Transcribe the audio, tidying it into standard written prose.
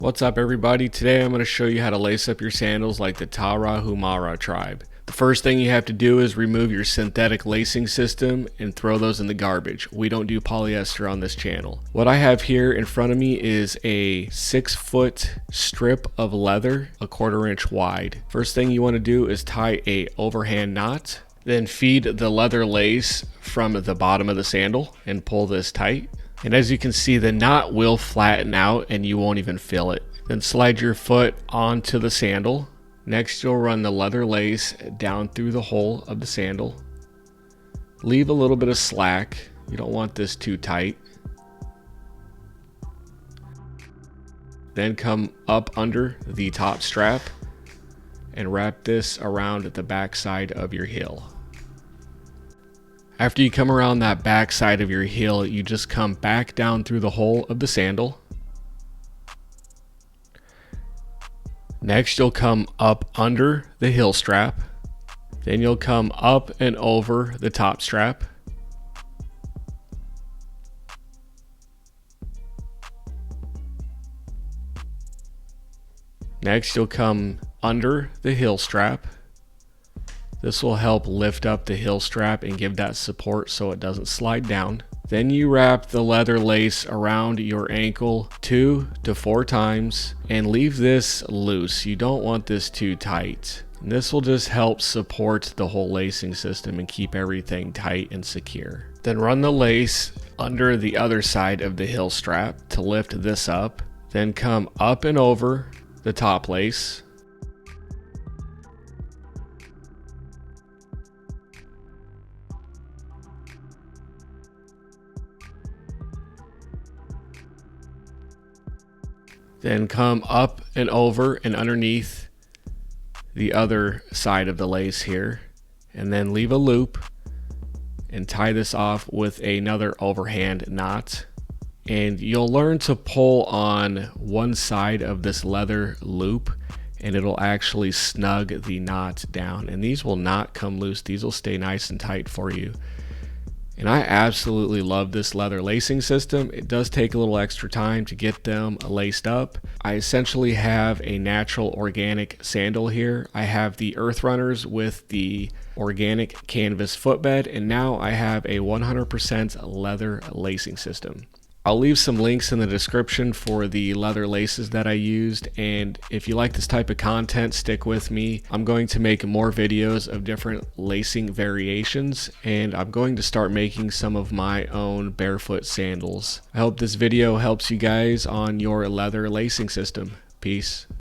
What's up everybody? Today I'm going to show you how to lace up your sandals like the Tarahumara tribe. The first thing you have to do is remove your synthetic lacing system and throw those in the garbage. We don't do polyester on this channel. What I have here in front of me is a 6-foot strip of leather, a 1/4 inch wide. First thing you want to do is tie a overhand knot, then feed the leather lace from the bottom of the sandal and pull this tight. And as you can see, the knot will flatten out and you won't even feel it. Then slide your foot onto the sandal. Next, you'll run the leather lace down through the hole of the sandal. Leave a little bit of slack. You don't want this too tight. Then come up under the top strap and wrap this around the back side of your heel. After you come around that back side of your heel, you just come back down through the hole of the sandal. Next, you'll come up under the heel strap. Then you'll come up and over the top strap. Next, you'll come under the heel strap. This will help lift up the heel strap and give that support so it doesn't slide down. Then you wrap the leather lace around your ankle 2 to 4 times and leave this loose. You don't want this too tight. And this will just help support the whole lacing system and keep everything tight and secure. Then run the lace under the other side of the heel strap to lift this up. Then come up and over the top lace. Then come up and over and underneath the other side of the lace here, and then leave a loop and tie this off with another overhand knot. And you'll learn to pull on one side of this leather loop and it'll actually snug the knot down, and these will not come loose. These will stay nice and tight for you. And I absolutely love this leather lacing system. It does take a little extra time to get them laced up. I essentially have a natural organic sandal here. I have the Earth Runners with the organic canvas footbed, and now I have a 100% leather lacing system. I'll leave some links in the description for the leather laces that I used, and if you like this type of content, stick with me. I'm going to make more videos of different lacing variations, and I'm going to start making some of my own barefoot sandals. I hope this video helps you guys on your leather lacing system. Peace.